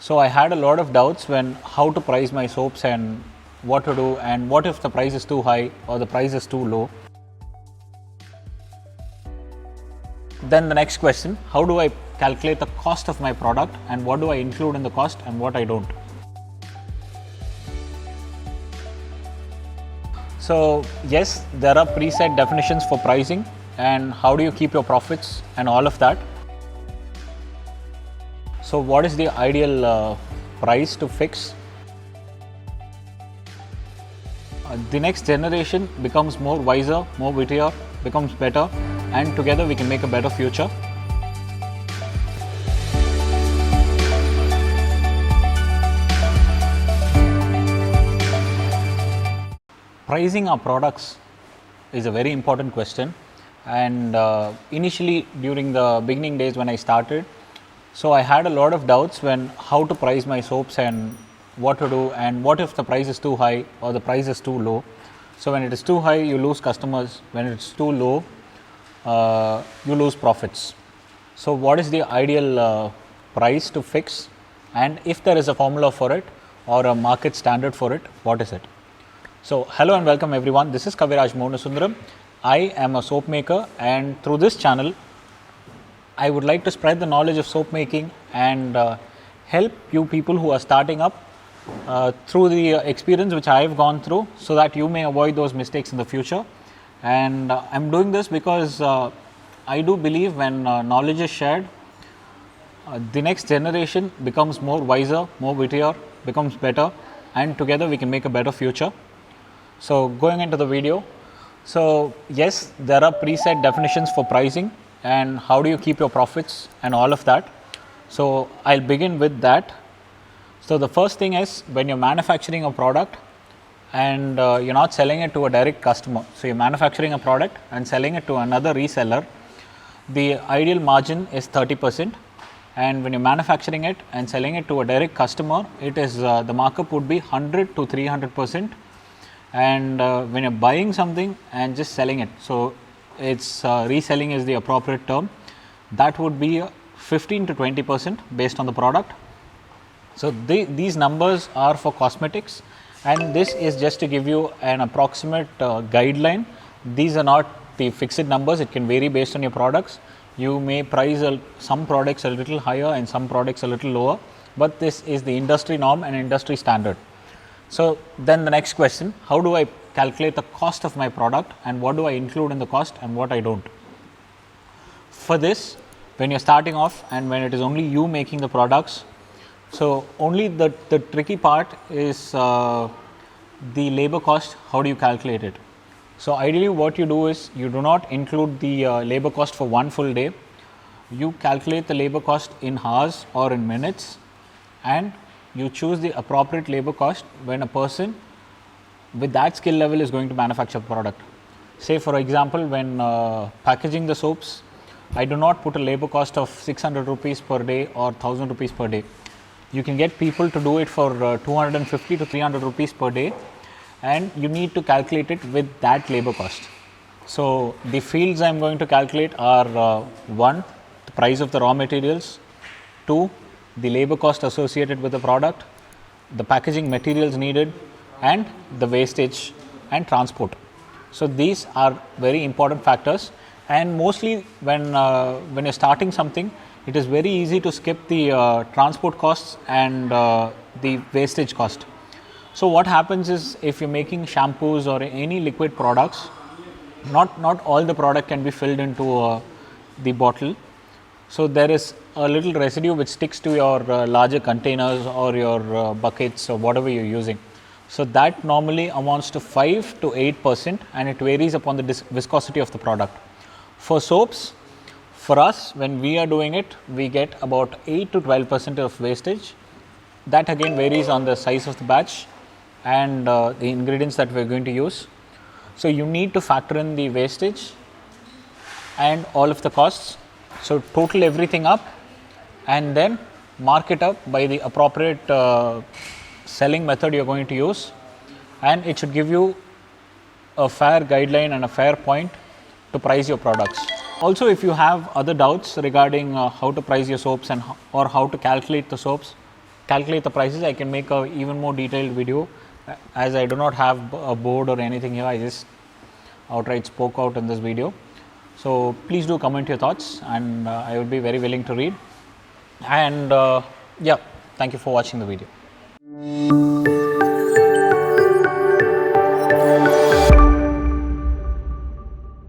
So I had a lot of doubts when how to price my soaps and what to do, and what if the price is too high or the price is too low. Then the next question, how do I calculate the cost of my product and what do I include in the cost and what I don't. So yes, there are preset definitions for pricing and how do you keep your profits and all of that. So what is the ideal price to fix? The next generation becomes more wiser, more wittier, becomes better, and together we can make a better future. Pricing our products is a very important question, and initially during the beginning days when I started, so I had a lot of doubts when how to price my soaps and what to do, and what if the price is too high or the price is too low. So when it is too high, you lose customers. When it's too low, you lose profits. So what is the ideal price to fix, and if there is a formula for it or a market standard for it, what is it? So hello and welcome everyone. This is Kaviraj Monasundaram. I am a soap maker, and through this channel I would like to spread the knowledge of soap making and help you people who are starting up through the experience which I have gone through, so that you may avoid those mistakes in the future. And I'm doing this because I do believe when knowledge is shared, the next generation becomes more wiser, more wittier, becomes better, and together we can make a better future. So going into the video, so yes, there are preset definitions for pricing and how do you keep your profits and all of that. So I'll begin with that. So the first thing is, when you're manufacturing a product and you're not selling it to a direct customer, so you're manufacturing a product and selling it to another reseller, the ideal margin is 30%. And when you're manufacturing it and selling it to a direct customer, it is the markup would be 100 to 300%. And when you're buying something and just selling it, so it's reselling is the appropriate term, that would be 15 to 20% based on the product. So these numbers are for cosmetics, and this is just to give you an approximate guideline. These are not the fixed numbers, it can vary based on your products. You may price some products a little higher and some products a little lower, but this is the industry norm and industry standard. So then the next question, how do I calculate the cost of my product and what do I include in the cost and what I don't. For this, when you're starting off and when it is only you making the products, so only the tricky part is the labor cost. How do you calculate it? So ideally what you do is, you do not include the labor cost for one full day. You calculate the labor cost in hours or in minutes, and you choose the appropriate labor cost when a person with that skill level is going to manufacture a product. Say for example, when packaging the soaps, I do not put a labor cost of 600 rupees per day or 1000 rupees per day. You can get people to do it for 250 to 300 rupees per day, and you need to calculate it with that labor cost. So the fields I am going to calculate are 1, the price of the raw materials, 2, the labor cost associated with the product, the packaging materials needed, and the wastage and transport. So these are very important factors, and mostly when you're starting something, it is very easy to skip the transport costs and the wastage cost. So what happens is, if you're making shampoos or any liquid products, not all the product can be filled into the bottle. So there is a little residue which sticks to your larger containers or your buckets or whatever you're using. So that normally amounts to 5 to 8%, and it varies upon the viscosity of the product. For soaps, for us, when we are doing it, we get about 8 to 12% of wastage. That again varies on the size of the batch and the ingredients that we're going to use. So you need to factor in the wastage and all of the costs. So total everything up and then mark it up by the appropriate selling method you're going to use, and it should give you a fair guideline and a fair point to price your products. Also, if you have other doubts regarding how to price your soaps and or how to calculate the soaps, calculate the prices, I can make a even more detailed video. As I do not have a board or anything here, I just outright spoke out in this video. So please do comment your thoughts, and I would be very willing to read. And yeah, thank you for watching the video.